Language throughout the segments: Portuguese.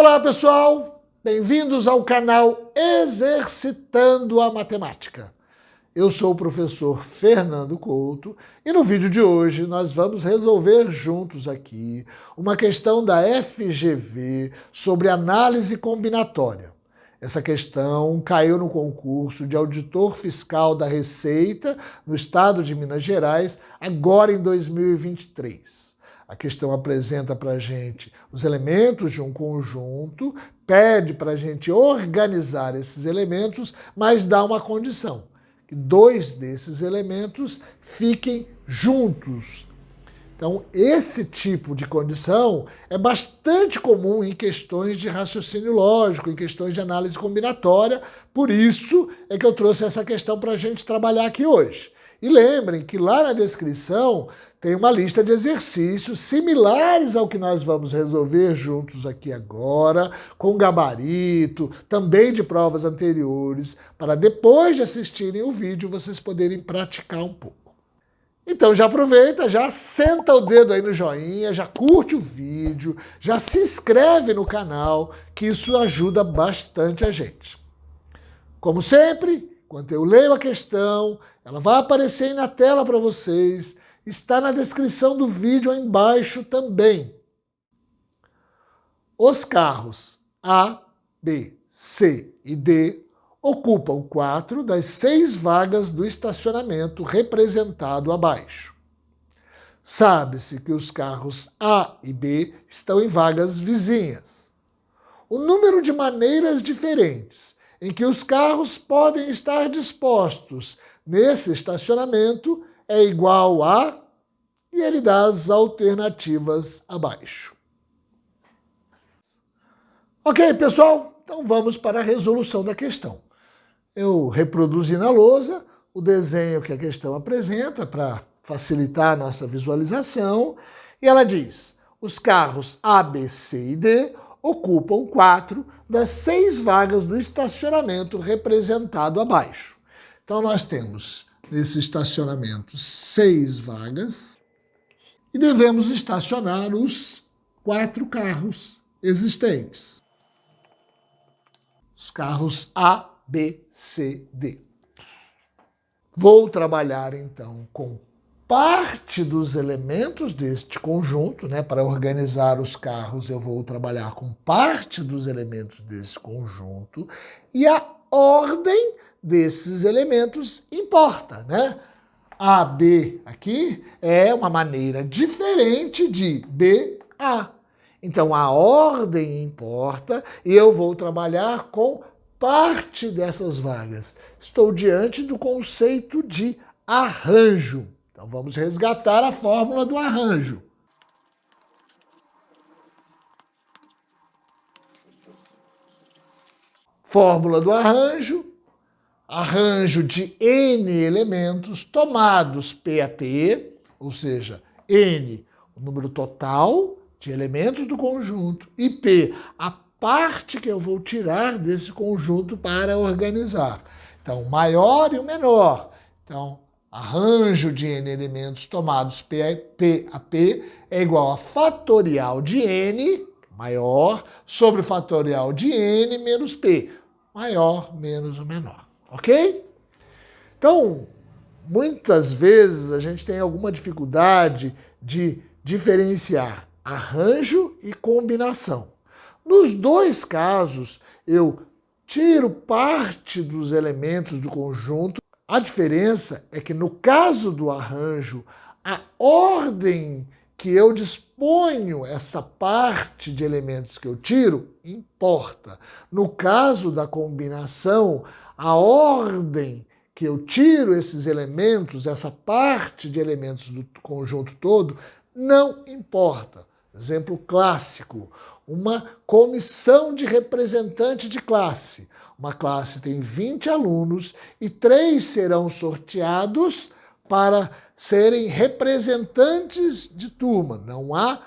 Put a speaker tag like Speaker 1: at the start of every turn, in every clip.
Speaker 1: Olá, pessoal! Bem-vindos ao canal Exercitando a Matemática. Eu sou o professor Fernando Couto e no vídeo de hoje nós vamos resolver juntos aqui uma questão da FGV sobre análise combinatória. Essa questão caiu no concurso de auditor fiscal da Receita no estado de Minas Gerais, agora em 2023. A questão apresenta para a gente os elementos de um conjunto, pede para a gente organizar esses elementos, mas dá uma condição, que dois desses elementos fiquem juntos. Então, esse tipo de condição é bastante comum em questões de raciocínio lógico, em questões de análise combinatória, por isso é que eu trouxe essa questão para a gente trabalhar aqui hoje. E lembrem que lá na descrição tem uma lista de exercícios similares ao que nós vamos resolver juntos aqui agora, com gabarito, também de provas anteriores, para depois de assistirem o vídeo vocês poderem praticar um pouco. Então já aproveita, já senta o dedo aí no joinha, já curte o vídeo, já se inscreve no canal, que isso ajuda bastante a gente. Como sempre, enquanto eu leio a questão, ela vai aparecer aí na tela para vocês, está na descrição do vídeo aí embaixo também. Os carros A, B, C e D ocupam 4 das 6 vagas do estacionamento representado abaixo. Sabe-se que os carros A e B estão em vagas vizinhas. O número de maneiras diferentes em que os carros podem estar dispostos nesse estacionamento é igual a... e ele dá as alternativas abaixo. Ok, pessoal? Então vamos para a resolução da questão. Eu reproduzi na lousa o desenho que a questão apresenta para facilitar a nossa visualização. E ela diz, os carros A, B, C e D ocupam 4 das 6 vagas do estacionamento representado abaixo. Então nós temos nesse estacionamento 6 vagas e devemos estacionar os 4 carros existentes. Os carros A, B, C, D. Vou trabalhar então com parte dos elementos deste conjunto, né? Para organizar os carros eu vou trabalhar com parte dos elementos desse conjunto e a ordem desses elementos importa, né? A, B aqui é uma maneira diferente de B, A. Então a ordem importa e eu vou trabalhar com parte dessas vagas. Estou diante do conceito de arranjo. Então vamos resgatar a fórmula do arranjo. Fórmula do arranjo. Arranjo de N elementos tomados P a P, ou seja, N, o número total de elementos do conjunto, e P, a parte que eu vou tirar desse conjunto para organizar. Então, o maior e o menor. Então, arranjo de N elementos tomados P a P é igual a fatorial de N, maior, sobre o fatorial de N menos P, maior menos o menor. Ok? Então, muitas vezes a gente tem alguma dificuldade de diferenciar arranjo e combinação. Nos dois casos, eu tiro parte dos elementos do conjunto. A diferença é que no caso do arranjo, a ordem que eu disponho essa parte de elementos que eu tiro importa. No caso da combinação, a ordem que eu tiro esses elementos, essa parte de elementos do conjunto todo, não importa. Exemplo clássico, uma comissão de representante de classe. Uma classe tem 20 alunos e 3 serão sorteados para serem representantes de turma. Não há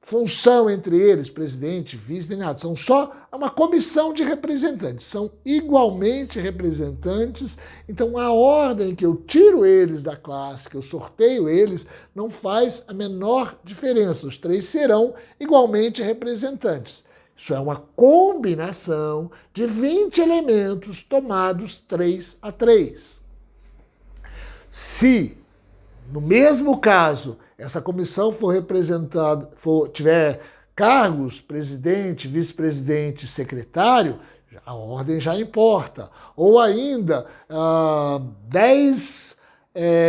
Speaker 1: função entre eles, presidente, vice, nem nada. São só uma comissão de representantes. São igualmente representantes. Então, a ordem que eu tiro eles da classe, que eu sorteio eles, não faz a menor diferença. Os 3 serão igualmente representantes. Isso é uma combinação de 20 elementos tomados 3 a 3. Se, no mesmo caso, essa comissão for representada, tiver cargos, presidente, vice-presidente, secretário, a ordem já importa. Ou ainda, 10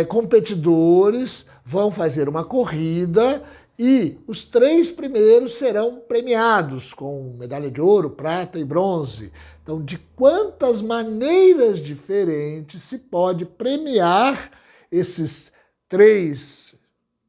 Speaker 1: competidores vão fazer uma corrida e os 3 primeiros serão premiados com medalha de ouro, prata e bronze. Então, de quantas maneiras diferentes se pode premiar esses 3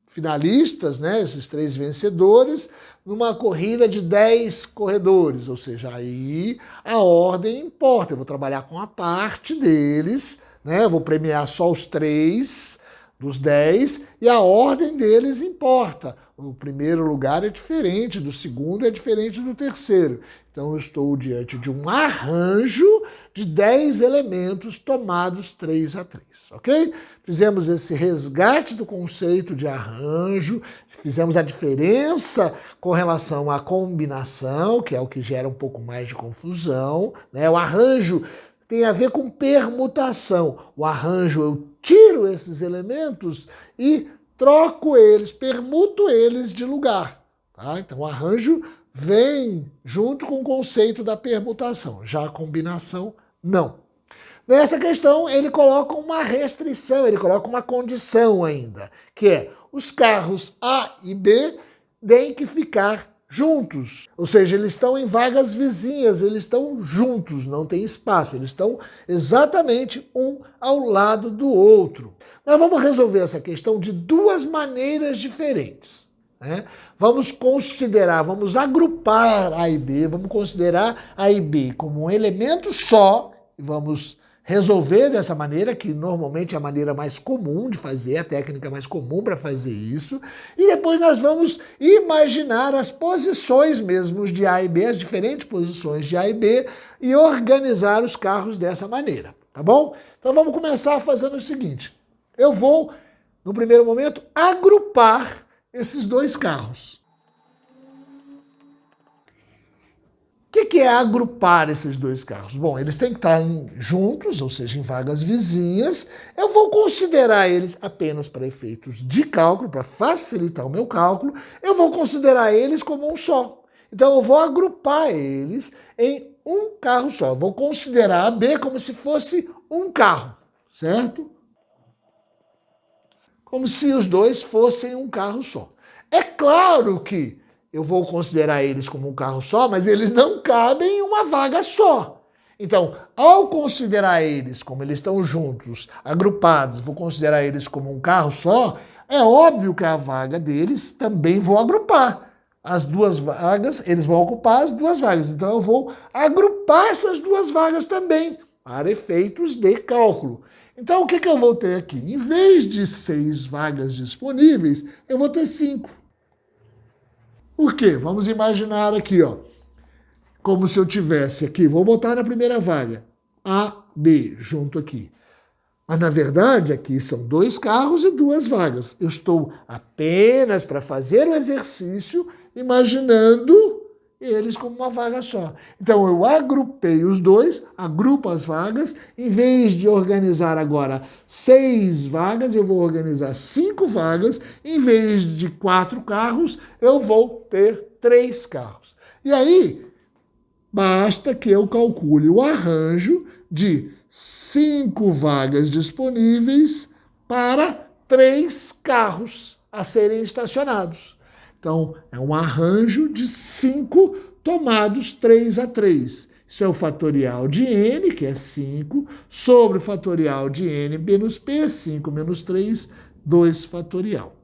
Speaker 1: finalistas, né, esses 3 vencedores, numa corrida de 10 corredores, ou seja, aí a ordem importa. Eu vou trabalhar com a parte deles, né, eu vou premiar só os 3 dos 10 e a ordem deles importa. O primeiro lugar é diferente do segundo, é diferente do terceiro. Então eu estou diante de um arranjo de 10 elementos tomados 3 a 3, ok? Fizemos esse resgate do conceito de arranjo, fizemos a diferença com relação à combinação, que é o que gera um pouco mais de confusão, né? O arranjo tem a ver com permutação. O arranjo, eu tiro esses elementos e troco eles, permuto eles de lugar. Tá? Então o arranjo vem junto com o conceito da permutação. Já a combinação, não. Nessa questão, ele coloca uma restrição, ele coloca uma condição ainda, que é os carros A e B têm que ficar juntos. Ou seja, eles estão em vagas vizinhas, eles estão juntos, não tem espaço, eles estão exatamente um ao lado do outro. Nós vamos resolver essa questão de 2 maneiras diferentes. Né? Vamos considerar, vamos agrupar A e B, vamos considerar A e B como um elemento só, e vamos resolver dessa maneira, que normalmente é a maneira mais comum de fazer, a técnica mais comum para fazer isso, e depois nós vamos imaginar as posições mesmo de A e B, as diferentes posições de A e B, e organizar os carros dessa maneira, tá bom? Então vamos começar fazendo o seguinte, eu vou, no primeiro momento, agrupar esses 2 carros. O que é agrupar esses 2 carros? Bom, eles têm que estar juntos, ou seja, em vagas vizinhas. Eu vou considerar eles apenas para efeitos de cálculo, para facilitar o meu cálculo, eu vou considerar eles como um só. Então eu vou agrupar eles em um carro só. Eu vou considerar a B como se fosse um carro, certo? Como se os 2 fossem um carro só. É claro que eu vou considerar eles como um carro só, mas eles não cabem em uma vaga só. Então, ao considerar eles como eles estão juntos, agrupados, vou considerar eles como um carro só, é óbvio que a vaga deles também vou agrupar. As 2 vagas, eles vão ocupar as 2 vagas. Então, eu vou agrupar essas 2 vagas também, para efeitos de cálculo. Então, o que eu vou ter aqui? Em vez de 6 vagas disponíveis, eu vou ter 5. Por quê? Vamos imaginar aqui, ó, como se eu tivesse aqui, vou botar na primeira vaga, A, B, junto aqui. Mas, na verdade, aqui são 2 carros e 2 vagas. Eu estou apenas para fazer o exercício imaginando eles como uma vaga só. Então, eu agrupei os 2, agrupo as vagas, em vez de organizar agora 6 vagas, eu vou organizar 5 vagas, em vez de 4 carros, eu vou ter 3 carros. E aí, basta que eu calcule o arranjo de 5 vagas disponíveis para 3 carros a serem estacionados. Então, é um arranjo de 5 tomados 3 a 3. Isso é o fatorial de n, que é 5, sobre o fatorial de n menos p, 5 menos 3, 2 fatorial.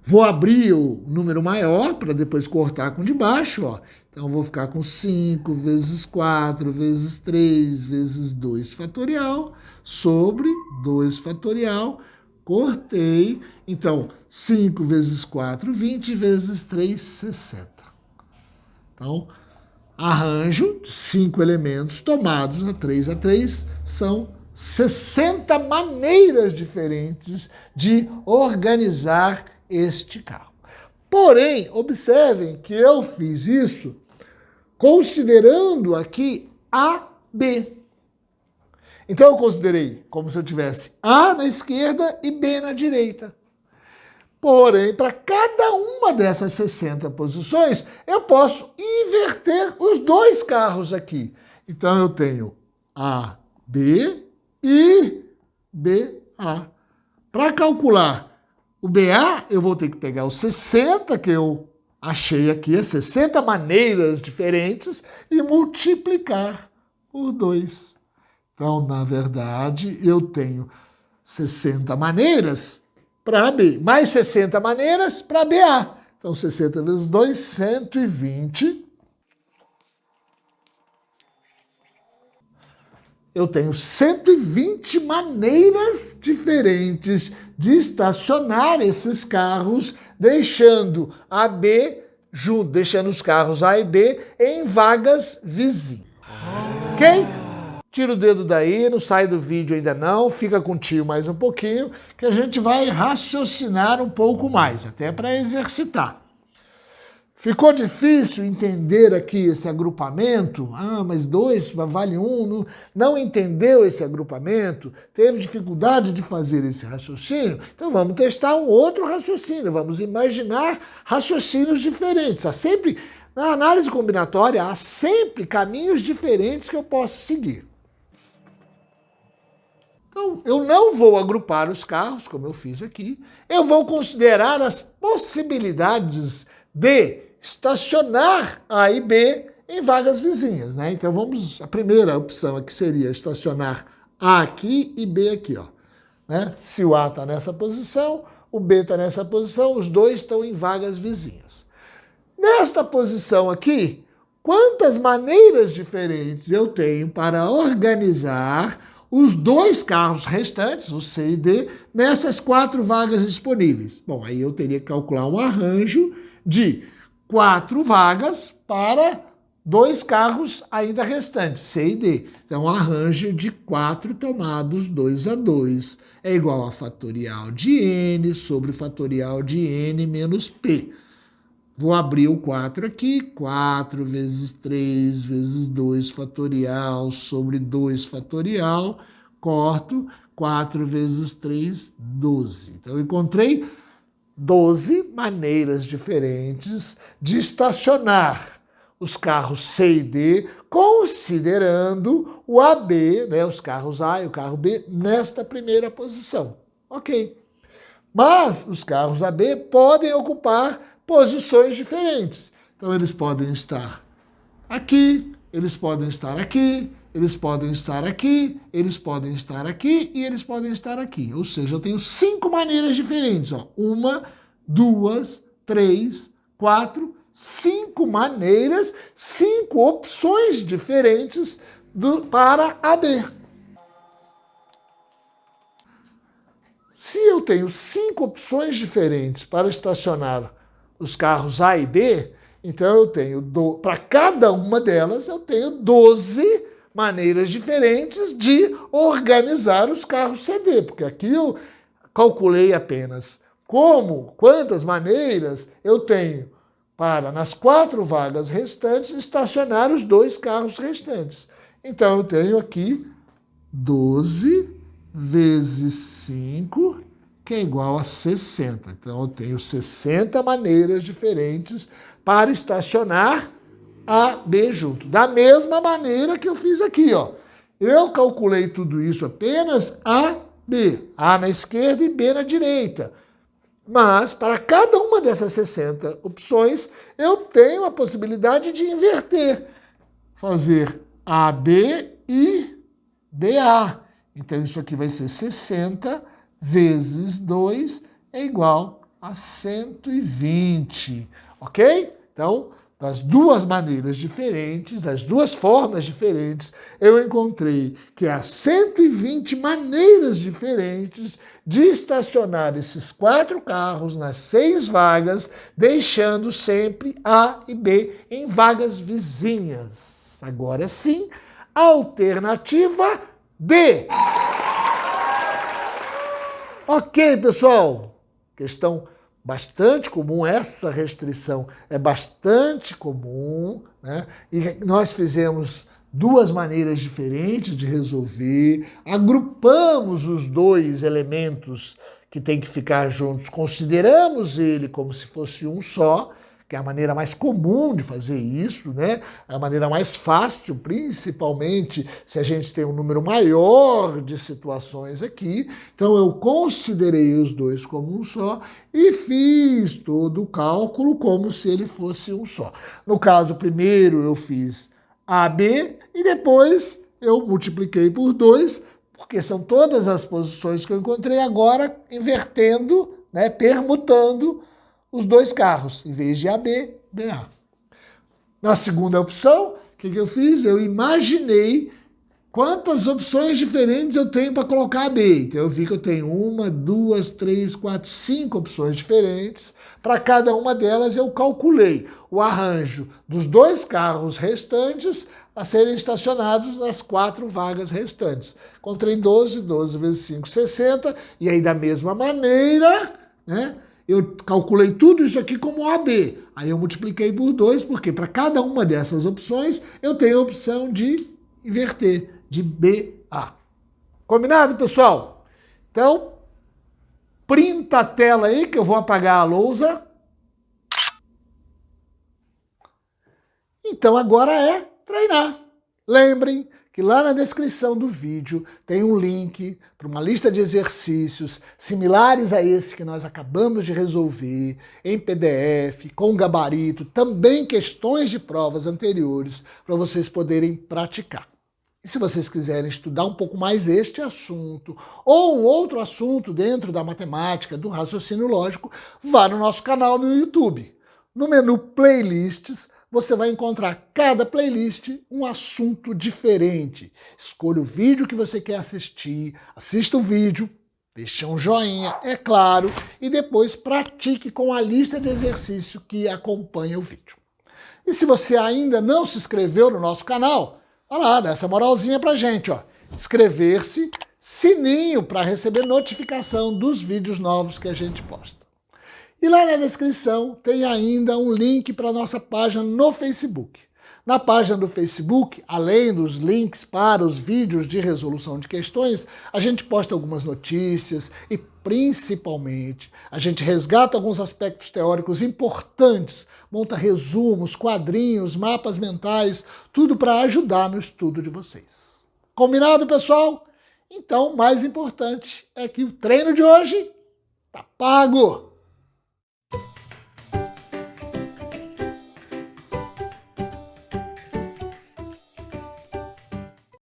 Speaker 1: Vou abrir o número maior para depois cortar com de baixo, ó. Então, vou ficar com 5 vezes 4 vezes 3 vezes 2 fatorial sobre 2 fatorial. Cortei. Então, 5 vezes 4, 20 vezes 3, 60. Então, arranjo de 5 elementos tomados a 3 são 60 maneiras diferentes de organizar este carro. Porém, observem que eu fiz isso considerando aqui A, B. Então eu considerei como se eu tivesse A na esquerda e B na direita. Porém, para cada uma dessas 60 posições, eu posso inverter os dois carros aqui. Então eu tenho A, B e BA. Para calcular o BA, eu vou ter que pegar os 60 que eu achei aqui, as 60 maneiras diferentes, e multiplicar por 2. Então, na verdade, eu tenho 60 maneiras para B, mais 60 maneiras para BA. Então, 60 vezes 2, 120. Eu tenho 120 maneiras diferentes de estacionar esses carros, deixando a B junto, deixando os carros A e B em vagas vizinhas. Ok? Tira o dedo daí, não sai do vídeo ainda não, fica com o tio mais um pouquinho, que a gente vai raciocinar um pouco mais, até para exercitar. Ficou difícil entender aqui esse agrupamento? Ah, mas 2 vale 1, não entendeu esse agrupamento? Teve dificuldade de fazer esse raciocínio? Então vamos testar um outro raciocínio, vamos imaginar raciocínios diferentes. Na análise combinatória, há sempre caminhos diferentes que eu posso seguir. Então, eu não vou agrupar os carros, como eu fiz aqui, eu vou considerar as possibilidades de estacionar A e B em vagas vizinhas, né? Então a primeira opção aqui seria estacionar A aqui e B aqui, ó. Né? Se o A está nessa posição, o B está nessa posição, os dois estão em vagas vizinhas. Nesta posição aqui, quantas maneiras diferentes eu tenho para organizar os dois carros restantes, o C e D, nessas 4 vagas disponíveis? Bom, aí eu teria que calcular um arranjo de 4 vagas para 2 carros ainda restantes, C e D. Então, um arranjo de 4 tomados 2 a 2 é igual a fatorial de N sobre fatorial de N menos P. Vou abrir o 4 aqui, 4 vezes 3 vezes 2 fatorial sobre 2 fatorial, corto, 4 vezes 3, 12. Então, eu encontrei 12 maneiras diferentes de estacionar os carros C e D, considerando o AB, né, os carros A e o carro B, nesta primeira posição. Ok. Mas os carros AB podem ocupar posições diferentes. Então, eles podem estar aqui, eles podem estar aqui, eles podem estar aqui, eles podem estar aqui e eles podem estar aqui. Ou seja, eu tenho 5 maneiras diferentes. Ó. 1, 2, 3, 4, 5 maneiras, 5 opções diferentes para AB. Se eu tenho 5 opções diferentes para estacionar os carros A e B, então eu tenho, para cada uma delas, eu tenho 12 maneiras diferentes de organizar os carros CD, porque aqui eu calculei apenas quantas maneiras eu tenho para, nas 4 vagas restantes, estacionar os 2 carros restantes. Então eu tenho aqui 12 vezes 5, que é igual a 60. Então, eu tenho 60 maneiras diferentes para estacionar A, B junto. Da mesma maneira que eu fiz aqui, ó. Eu calculei tudo isso apenas A, B. A na esquerda e B na direita. Mas, para cada uma dessas 60 opções, eu tenho a possibilidade de inverter. Fazer AB e BA. Então, isso aqui vai ser 60 vezes 2 é igual a 120, ok? Então, das 2 maneiras diferentes, das 2 formas diferentes, eu encontrei que há 120 maneiras diferentes de estacionar esses 4 carros nas 6 vagas, deixando sempre A e B em vagas vizinhas. Agora sim, alternativa D. Ok, pessoal? Questão bastante comum, essa restrição é bastante comum, né? E nós fizemos duas maneiras diferentes de resolver, agrupamos os dois elementos que tem que ficar juntos, consideramos ele como se fosse um só, que é a maneira mais comum de fazer isso, né? É a maneira mais fácil, principalmente se a gente tem um número maior de situações aqui. Então eu considerei os dois como um só e fiz todo o cálculo como se ele fosse um só. No caso, primeiro eu fiz AB e depois eu multipliquei por 2, porque são todas as posições que eu encontrei agora invertendo, né, permutando os dois carros, em vez de AB, BA. Na segunda opção, o que eu fiz? Eu imaginei quantas opções diferentes eu tenho para colocar AB. Então eu vi que eu tenho 1, 2, 3, 4, 5 opções diferentes. Para cada uma delas eu calculei o arranjo dos dois carros restantes a serem estacionados nas 4 vagas restantes. Encontrei 12, 12 vezes 5, 60, e aí da mesma maneira, né? Eu calculei tudo isso aqui como AB. Aí eu multipliquei por 2, porque para cada uma dessas opções eu tenho a opção de inverter, de BA. Combinado, pessoal? Então, printa a tela aí que eu vou apagar a lousa. Então agora é treinar. Lembrem que lá na descrição do vídeo tem um link para uma lista de exercícios similares a esse que nós acabamos de resolver, em PDF, com gabarito, também questões de provas anteriores, para vocês poderem praticar. E se vocês quiserem estudar um pouco mais este assunto, ou um outro assunto dentro da matemática, do raciocínio lógico, vá no nosso canal no YouTube. No menu Playlists, você vai encontrar cada playlist um assunto diferente. Escolha o vídeo que você quer assistir, assista o vídeo, deixe um joinha, é claro, e depois pratique com a lista de exercício que acompanha o vídeo. E se você ainda não se inscreveu no nosso canal, olha lá, dá essa moralzinha pra gente, ó. Inscrever-se, sininho para receber notificação dos vídeos novos que a gente posta. E lá na descrição tem ainda um link para a nossa página no Facebook. Na página do Facebook, além dos links para os vídeos de resolução de questões, a gente posta algumas notícias e, principalmente, a gente resgata alguns aspectos teóricos importantes, monta resumos, quadrinhos, mapas mentais, tudo para ajudar no estudo de vocês. Combinado, pessoal? Então, o mais importante é que o treino de hoje tá pago!